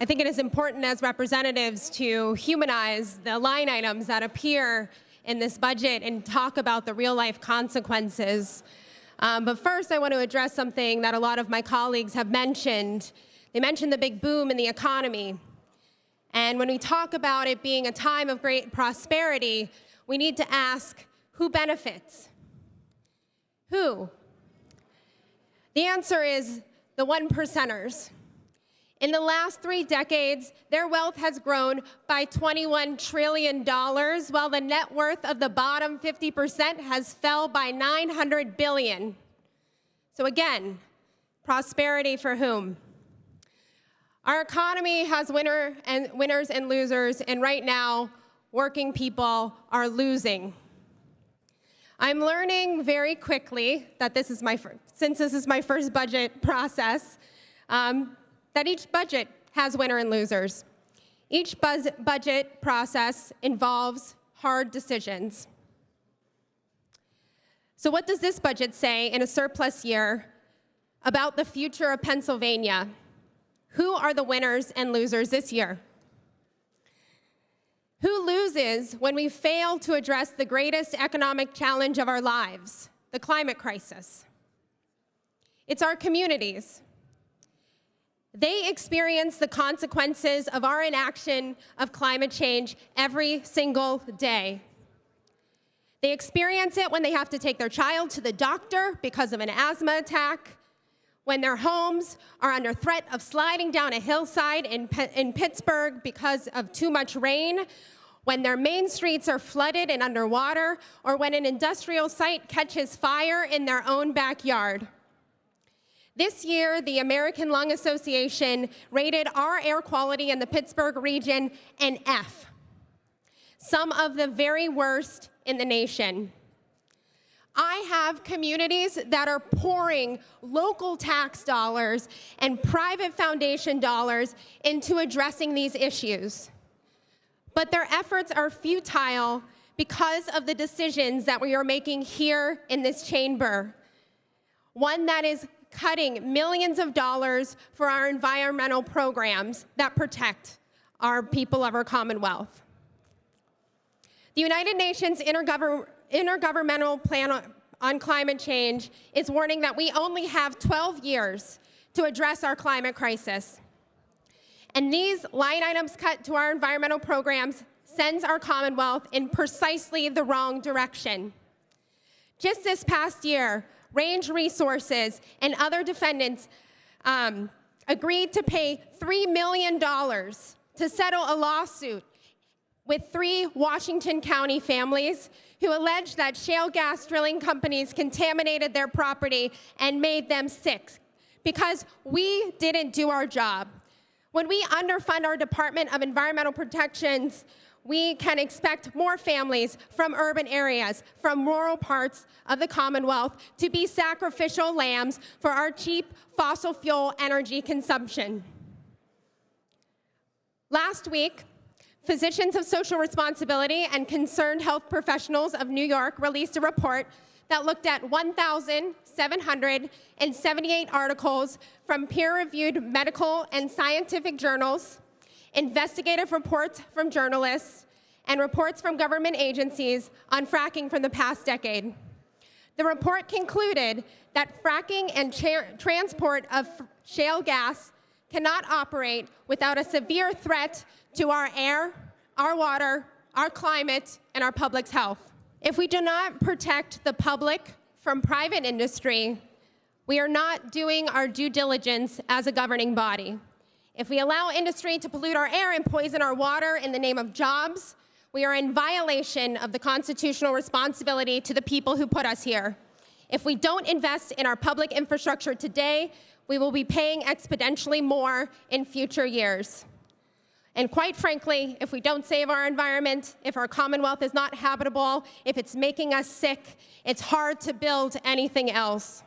I think it is important as representatives to humanize the line items that appear in this budget and talk about the real-life consequences. But first, I want to address something that a lot of my colleagues have mentioned. They mentioned the big boom in the economy. And when we talk about it being a time of great prosperity, we need to ask, who benefits? Who? The answer is the 1%ers. In the last 3 decades, their wealth has grown by $21 trillion, while the net worth of the bottom 50% has fell by $900 billion. So again, prosperity for whom? Our economy has winners and losers, and right now, working people are losing. I'm learning very quickly that since this is my first budget process, that each budget has winners and losers. Each budget process involves hard decisions. So what does this budget say in a surplus year about the future of Pennsylvania? Who are the winners and losers this year? Who loses when we fail to address the greatest economic challenge of our lives, the climate crisis? It's our communities. They experience the consequences of our inaction of climate change every single day. They experience it when they have to take their child to the doctor because of an asthma attack, when their homes are under threat of sliding down a hillside in Pittsburgh because of too much rain, when their main streets are flooded and underwater, or when an industrial site catches fire in their own backyard. This year, the American Lung Association rated our air quality in the Pittsburgh region an F, some of the very worst in the nation. I have communities that are pouring local tax dollars and private foundation dollars into addressing these issues. But their efforts are futile because of the decisions that we are making here in this chamber. One that is cutting millions of dollars for our environmental programs that protect our people of our Commonwealth. The United Nations Intergovernmental Plan on Climate Change is warning that we only have 12 years to address our climate crisis. And these line items cut to our environmental programs sends our Commonwealth in precisely the wrong direction. Just this past year, Range Resources and other defendants agreed to pay $3 million to settle a lawsuit with 3 Washington County families who alleged that shale gas drilling companies contaminated their property and made them sick because we didn't do our job. When we underfund our Department of Environmental Protections, we can expect more families from urban areas, from rural parts of the Commonwealth, to be sacrificial lambs for our cheap fossil fuel energy consumption. Last week, Physicians of Social Responsibility and Concerned Health Professionals of New York released a report that looked at 1,778 articles from peer-reviewed medical and scientific journals, investigative reports from journalists, and reports from government agencies on fracking from the past decade. The report concluded that fracking and transport of shale gas cannot operate without a severe threat to our air, our water, our climate, and our public's health. If we do not protect the public from private industry, we are not doing our due diligence as a governing body. If we allow industry to pollute our air and poison our water in the name of jobs, we are in violation of the constitutional responsibility to the people who put us here. If we don't invest in our public infrastructure today, we will be paying exponentially more in future years. And quite frankly, if we don't save our environment, if our Commonwealth is not habitable, if it's making us sick, it's hard to build anything else.